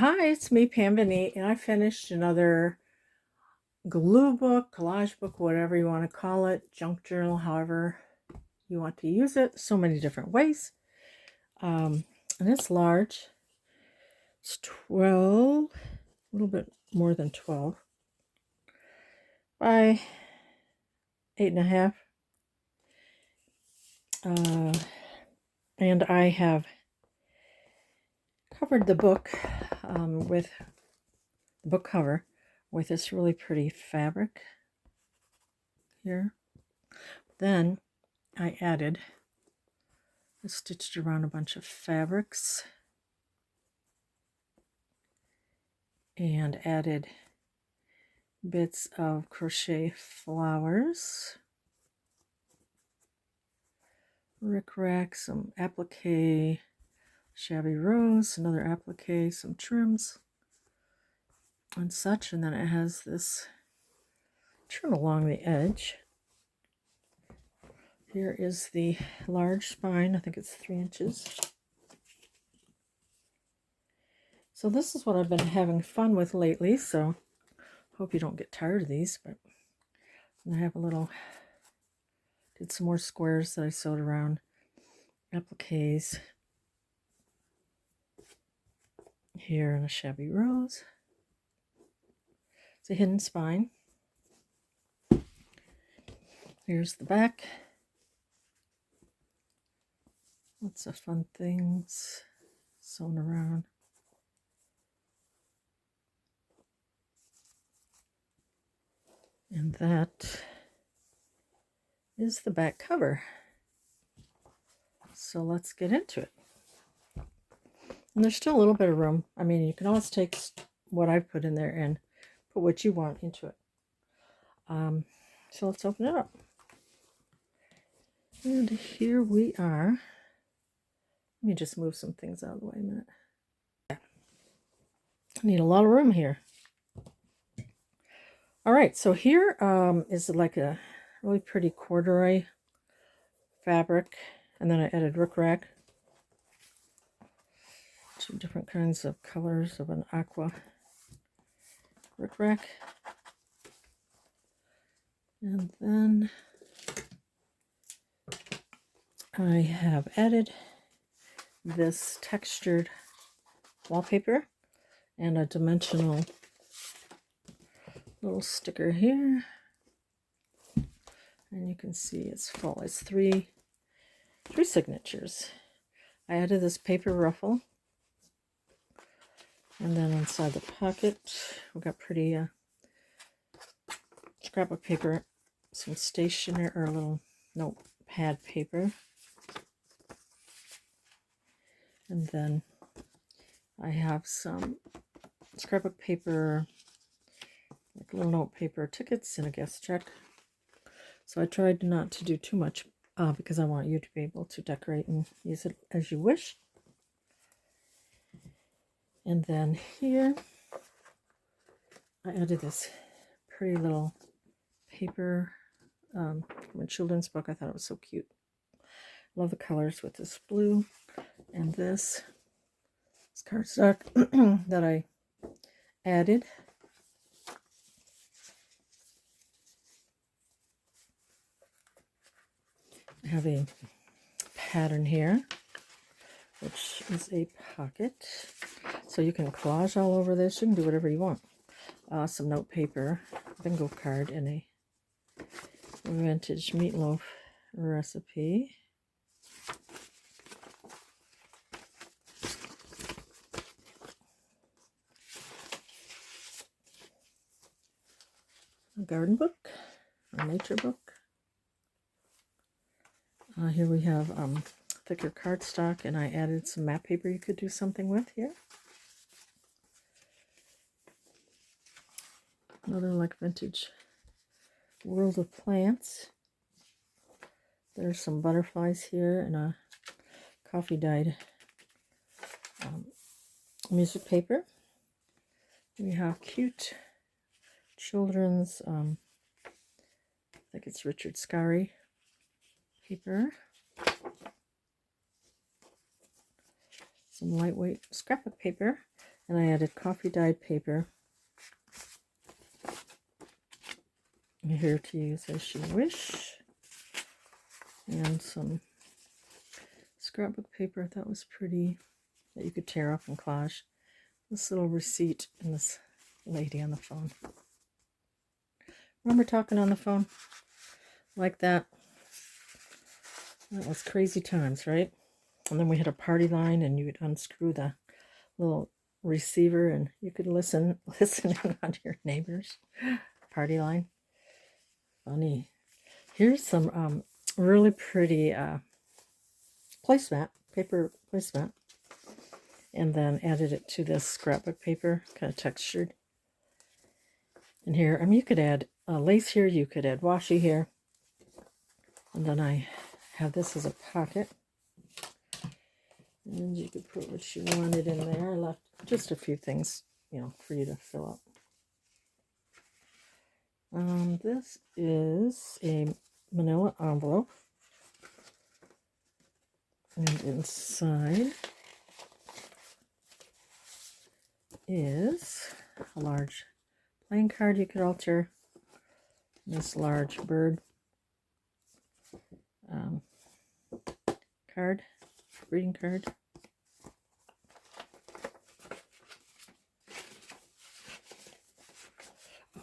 Hi, it's me, Pam Vinny, and I finished another glue book, collage book, whatever you want to call it, junk journal, however you want to use it. So many different ways. And it's large. It's 12, a little bit more than 12 by 8.5. And I have covered the book with the book cover with this really pretty fabric here. Then I stitched around a bunch of fabrics and added bits of crochet flowers, rickrack, some applique, shabby rose, another applique, some trims and such, and then it has this trim along the edge. Here is the large spine. I think it's 3 inches. So this is what I've been having fun with lately, so hope you don't get tired of these, but I have did some more squares that I sewed around appliques here in a shabby rose. It's a hidden spine. Here's the back. Lots of fun things sewn around. And that is the back cover. So let's get into it. And there's still a little bit of room. I mean, you can always take what I've put in there and put what you want into it. So let's open it up. And here we are. Let me just move some things out of the way a minute. I need a lot of room here. All right, so here is like a really pretty corduroy fabric, and then I added rickrack. 2 different kinds of colors of an aqua rickrack. And then I have added this textured wallpaper and a dimensional little sticker here. And you can see it's full. It's three signatures. I added this paper ruffle. And then inside the pocket, we got pretty scrapbook paper, some stationery or a little notepad paper. And then I have some scrapbook paper, like little note paper tickets and a guest check. So I tried not to do too much because I want you to be able to decorate and use it as you wish. And then here, I added this pretty little paper from a children's book. I thought it was so cute. Love the colors with this blue and this cardstock that I added. I have a pattern here, which is a pocket. So you can collage all over this. You can do whatever you want. Some note paper, bingo card, and a vintage meatloaf recipe. A garden book, a nature book. Here we have thicker cardstock, and I added some map paper you could do something with here. Another like vintage world of plants. There's some butterflies here and a coffee dyed music paper. We have cute children's, I think it's Richard Scarry paper. Some lightweight scrapbook paper. And I added coffee dyed paper here to use as you wish. And some scrapbook paper I thought was pretty, that you could tear up and collage. This little receipt and this lady on the phone. Remember talking on the phone like that? That was crazy times, right? And then we had a party line, and you would unscrew the little receiver, and you could listen in on your neighbors' party line. Funny. Here's some really pretty placemat, paper placemat, and then added it to this scrapbook paper, kind of textured. And here, I mean, you could add lace here, you could add washi here, and then I have this as a pocket, and you could put what you wanted in there. I left just a few things, you know, for you to fill up. This is a manila envelope, and inside is a large playing card you could alter, this large bird card, greeting card.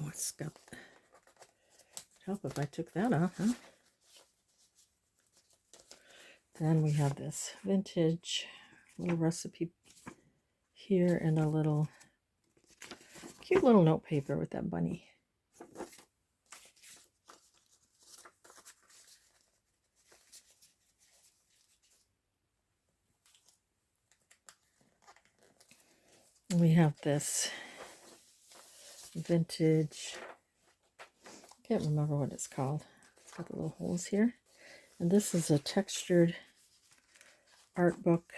Oh, it's got, help if I took that off, huh? Then we have this vintage little recipe here, and a little cute little note paper with that bunny. And we have this vintage, I can't remember what it's called. It's got the little holes here. And this is a textured art book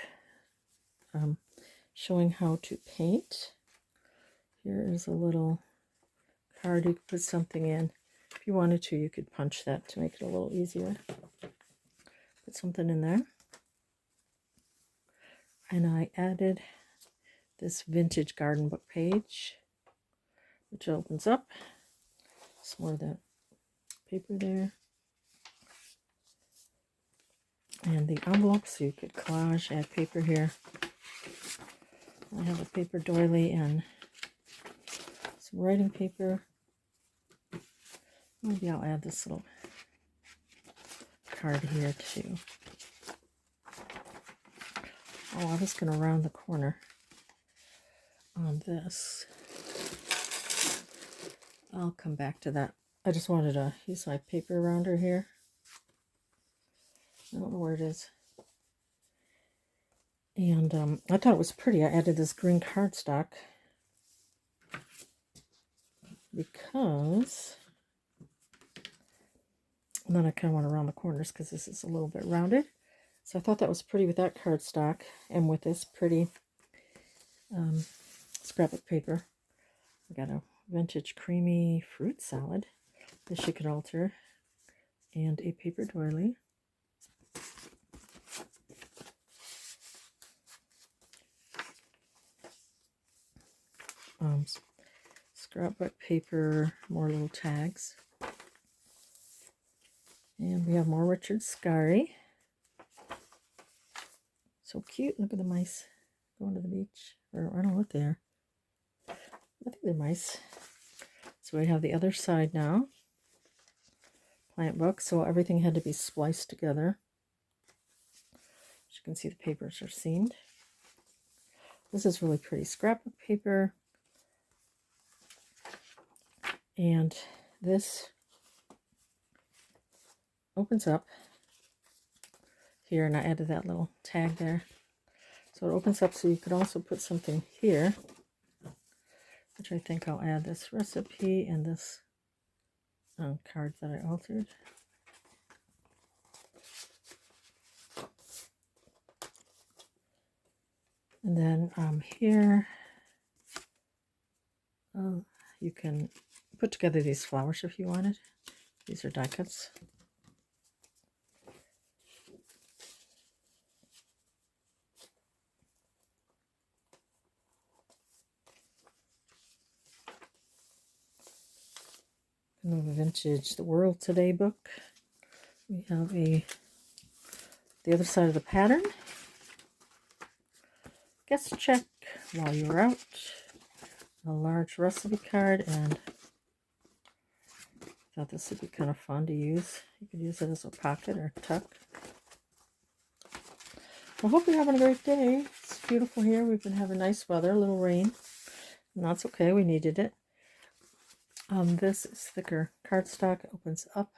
showing how to paint. Here is a little card you could put something in. If you wanted to, you could punch that to make it a little easier. Put something in there. And I added this vintage garden book page, which opens up. Some more of that paper there. And the envelope, so you could collage, add paper here. I have a paper doily and some writing paper. Maybe I'll add this little card here too. Oh, I was going to round the corner on this. I'll come back to that. I just wanted to use my paper rounder here. I don't know where it is. And I thought it was pretty. I added this green cardstock because, and then I kind of want to round the corners because this is a little bit rounded. So I thought that was pretty with that cardstock and with this pretty scrapbook paper. I got a vintage creamy fruit salad that she could alter, and a paper doily. Scrapbook paper, more little tags. And we have more Richard Scarry. So cute. Look at the mice going to the beach. Or I don't know what they are. I think they're mice. So we have the other side now. Plant book. So everything had to be spliced together. As you can see, the papers are seamed. This is really pretty scrapbook paper. And this opens up here, and I added that little tag there. So it opens up so you could also put something here, which I think I'll add this recipe and this card that I altered. And then here, you can put together these flowers if you wanted. These are die cuts. Another vintage The World Today book. We have the other side of the pattern. Guest check while you're out. A large recipe card, and I thought this would be kind of fun to use. You could use it as a pocket or tuck. I hope you're having a great day. It's beautiful here. We've been having nice weather, a little rain. And that's okay. We needed it. This is thicker cardstock. It opens up.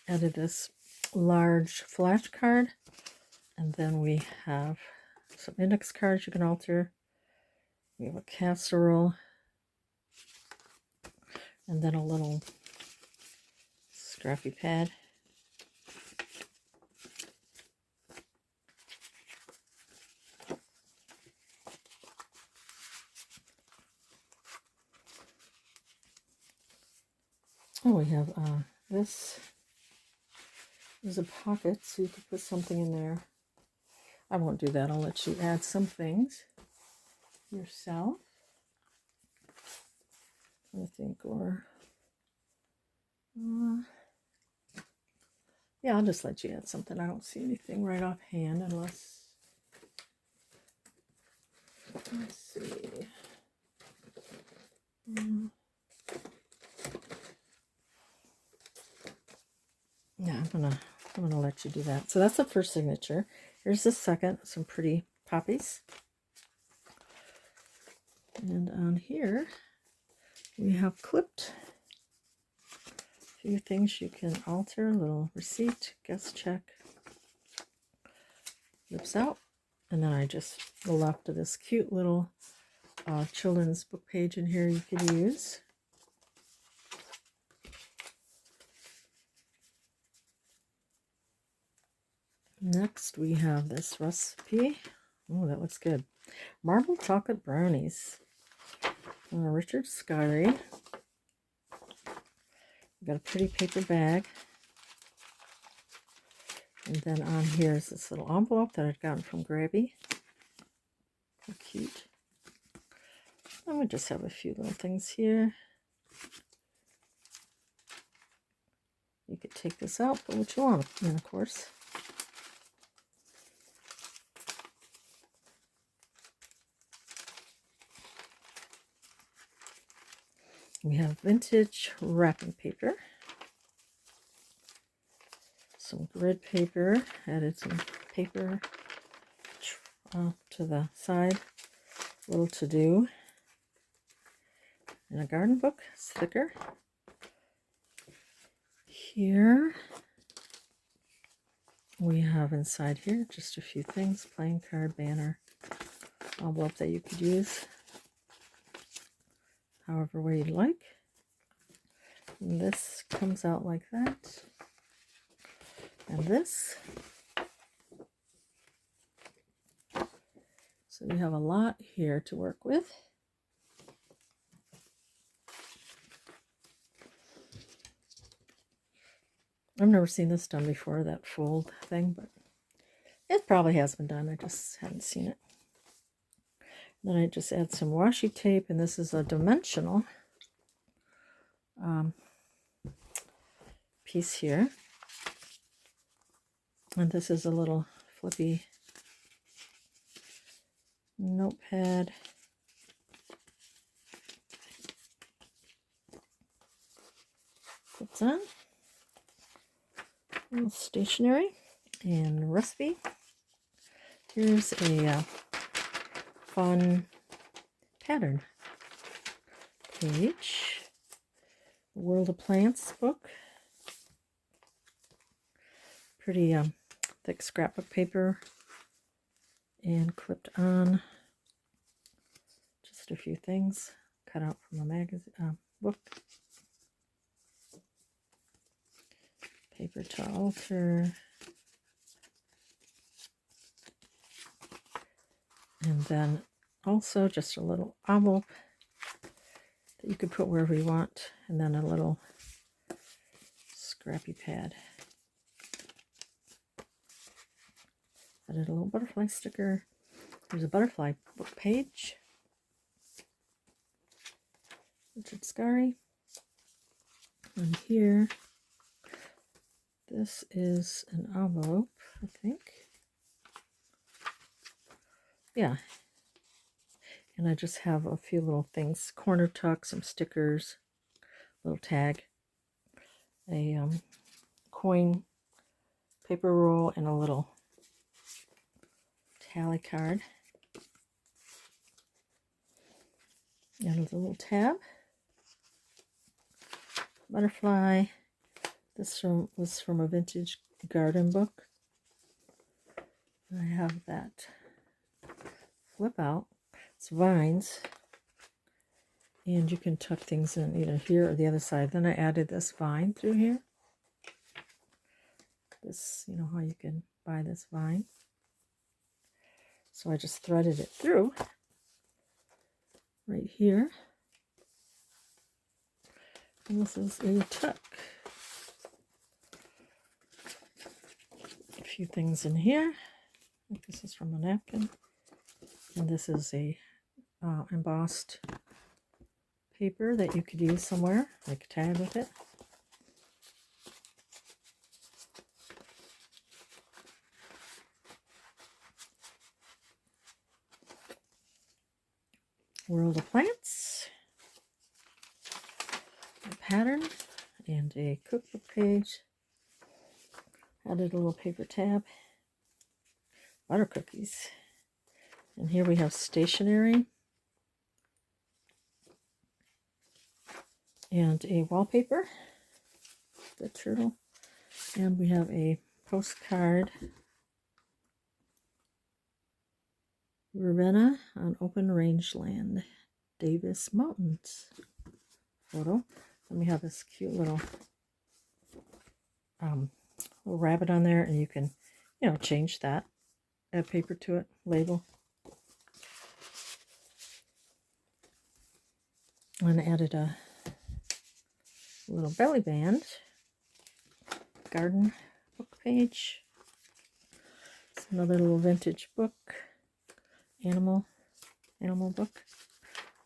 Added this large flashcard. And then we have some index cards you can alter. We have a casserole. And then a little scrappy pad. Oh, we have this is a pocket, so you could put something in there. I won't do that. I'll let you add some things yourself. I think, or yeah, I'll just let you add something. I don't see anything right offhand unless, let's see. Yeah, I'm gonna let you do that. So that's the first signature. Here's the second, some pretty poppies. And on here we have clipped a few things you can alter. A little receipt, guest check, lips out, and then I just left of this cute little children's book page in here you could use. Next, we have this recipe. Oh, that looks good. Marble chocolate brownies. Richard Scarry. Got a pretty paper bag. And then on here is this little envelope that I'd gotten from Grabby. How cute. And we just have a few little things here. You could take this out, put what you want in, of course. We have vintage wrapping paper, some grid paper, added some paper to the side, a little to do, and a garden book, it's thicker. Here we have inside here just a few things, playing card, banner, envelope that you could use however way you'd like. And this comes out like that. And this. So we have a lot here to work with. I've never seen this done before, that fold thing, but it probably has been done. I just haven't seen it. Then I just add some washi tape, and this is a dimensional piece here. And this is a little flippy notepad. Clips on. A little stationery and recipe. Here's a fun pattern page. World of Plants book. Pretty thick scrapbook paper and clipped on. Just a few things cut out from a magazine book. Paper to alter. And then also just a little envelope that you could put wherever you want. And then a little scrappy pad. Added a little butterfly sticker. There's a butterfly book page. Richard Scarry. And here, this is an envelope, I think. Yeah. And I just have a few little things, corner tuck, some stickers, little tag, a coin paper roll, and a little tally card. And a little tab. Butterfly. This was from a vintage garden book. And I have that flip out. It's vines. And you can tuck things in either here or the other side. Then I added this vine through here. This, you know how you can buy this vine. So I just threaded it through right here. And this is a tuck. A few things in here. I think this is from a napkin. And this is a embossed paper that you could use somewhere, like a tag with it. World of Plants. A pattern and a cookbook page. Added a little paper tab. Butter cookies. And here we have stationery. And a wallpaper. The turtle. And we have a postcard. Ravenna on open rangeland. Davis Mountains. Photo. Then we have this cute little rabbit on there, and you can, you know, change that. Add paper to it, label. And I added a little belly band, garden book page. It's another little vintage book, animal book.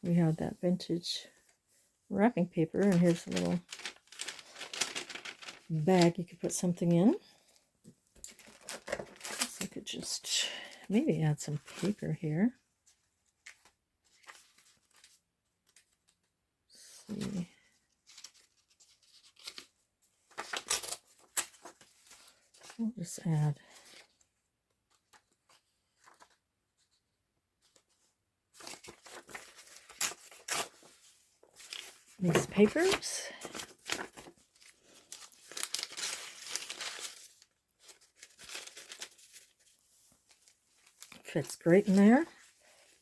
We have that vintage wrapping paper, and here's a little bag you could put something in. So I could just maybe add some paper here. Let's see. We'll just add these papers. Fits great in there. Isn't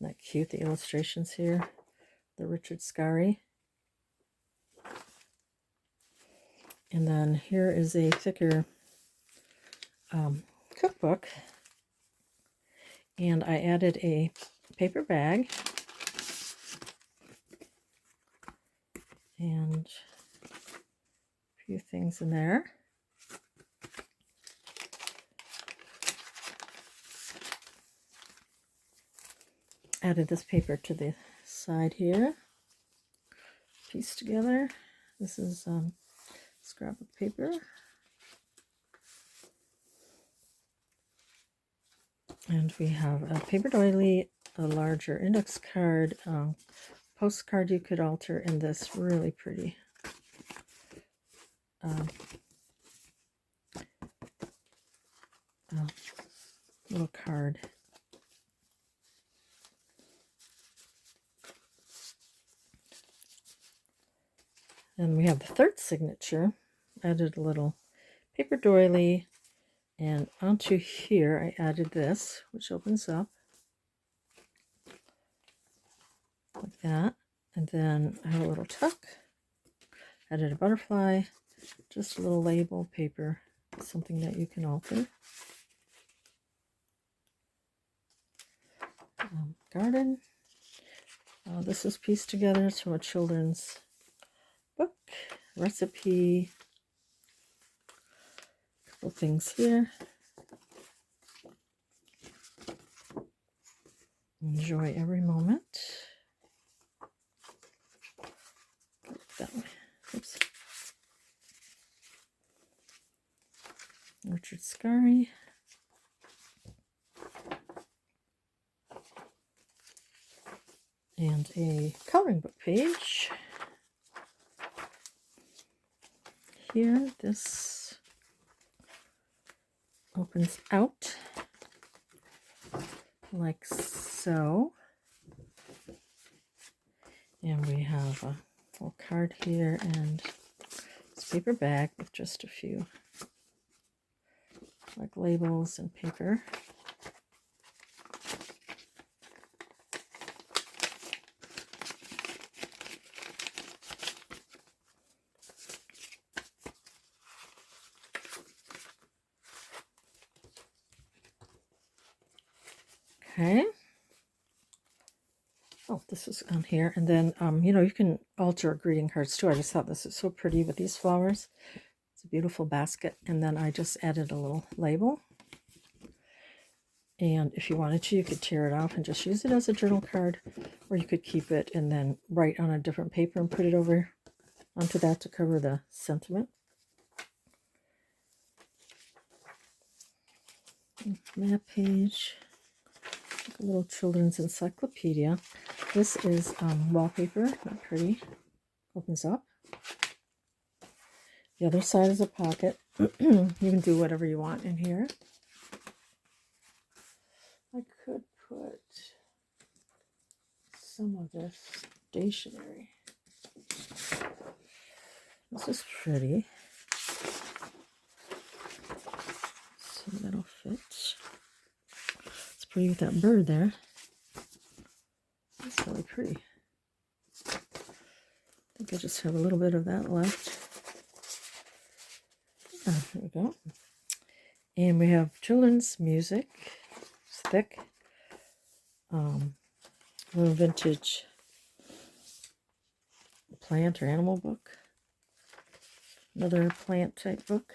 that cute? The illustrations here. The Richard Scarry. And then here is a thicker cookbook. And I added a paper bag. And a few things in there. Added this paper to the side here. Pieced together. This is scrapbook paper. And we have a paper doily, a larger index card, postcard you could alter, and this really pretty little card. And we have the third signature. Added a little paper doily, and onto here I added this, which opens up like that. And then I have a little tuck. Added a butterfly, just a little label paper, something that you can alter. Garden. This is pieced together from a children's book, recipe, a couple things here. Enjoy every moment. Richard Scarry. And a coloring book page. Here, this opens out like so. And we have a little card here and this paper bag with just a few like labels and paper. Okay. Oh, this is on here. And then, you know, you can alter greeting cards too. I just thought this is so pretty with these flowers. It's a beautiful basket. And then I just added a little label. And if you wanted to, you could tear it off and just use it as a journal card. Or you could keep it and then write on a different paper and put it over onto that to cover the sentiment. Map page. Like a little children's encyclopedia. This is wallpaper, not pretty. Opens up. The other side is a pocket. You can do whatever you want in here. I could put some of this stationery. This is pretty. So that'll fit. It's pretty with that bird there. That's really pretty. I think I just have a little bit of that left. Oh, there we go. And we have children's music. It's thick. A little vintage plant or animal book. Another plant type book.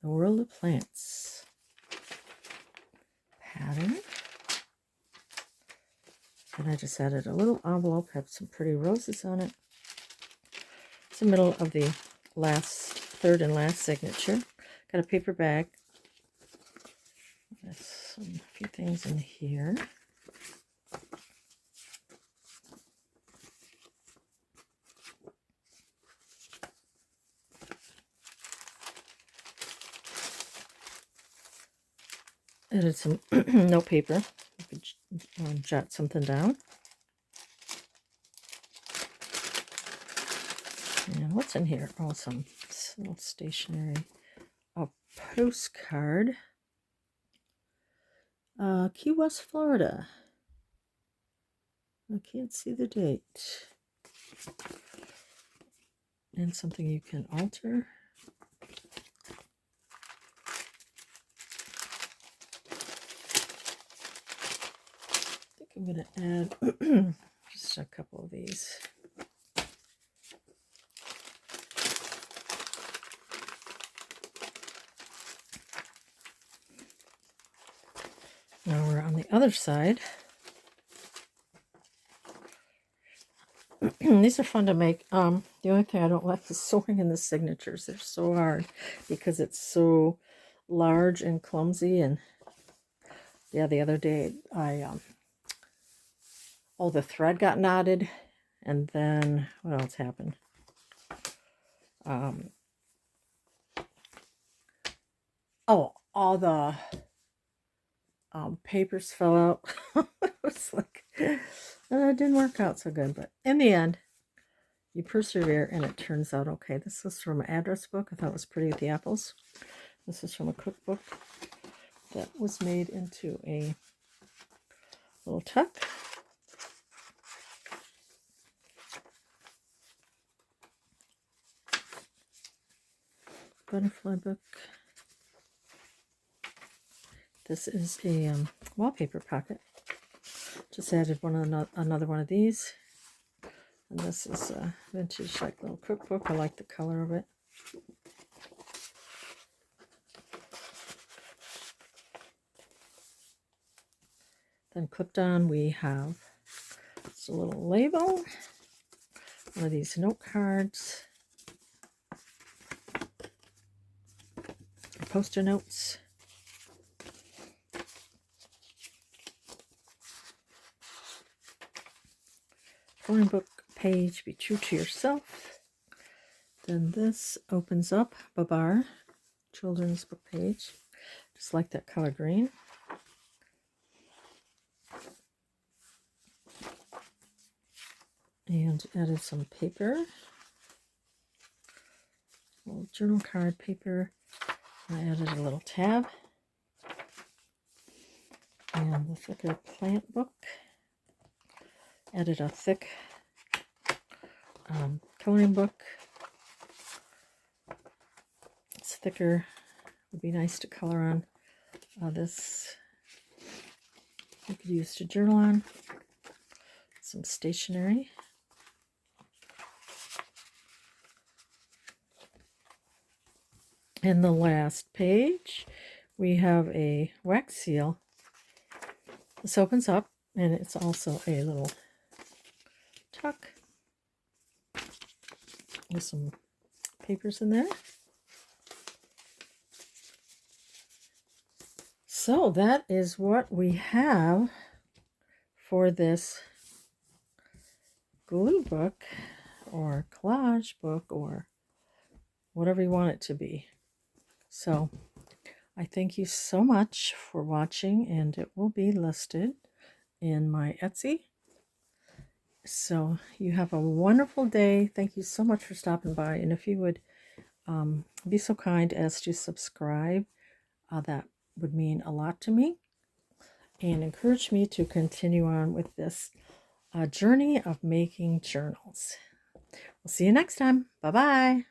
The World of Plants. Pattern. And I just added a little envelope, have some pretty roses on it. It's the middle of the third and last signature. Got a paper bag. There's a few things in here. Added some note paper. You could jot something down. And what's in here? Oh, some little stationery. A postcard. Key West, Florida. I can't see the date. And something you can alter. I'm going to add just a couple of these. Now we're on the other side. These are fun to make. The only thing I don't like is sewing in the signatures. They're so hard because it's so large and clumsy. And yeah, the other day the thread got knotted, and then what else happened? All the papers fell out. It was like, it didn't work out so good, but in the end, you persevere and it turns out okay. This was from an address book. I thought it was pretty with the apples. This is from a cookbook that was made into a little tuck. Butterfly book. This is a wallpaper pocket. Just added another one of these. And this is a vintage like little cookbook. I like the color of it. Then clipped on we have just a little label. One of these note cards. post-it notes. Coloring book page, be true to yourself. Then this opens up, Babar, children's book page. Just like that color green. And added some paper. A little journal card paper. I added a little tab. And the thicker plant book. Added a thick coloring book. It's thicker. Would be nice to color on. This you could use to journal on. Some stationery. In the last page, we have a wax seal. This opens up, and it's also a little tuck with some papers in there. So that is what we have for this glue book or collage book or whatever you want it to be. So I thank you so much for watching, and it will be listed in my Etsy. So you have a wonderful day. Thank you so much for stopping by. And if you would be so kind as to subscribe, that would mean a lot to me and encourage me to continue on with this journey of making journals. We'll see you next time. Bye-bye.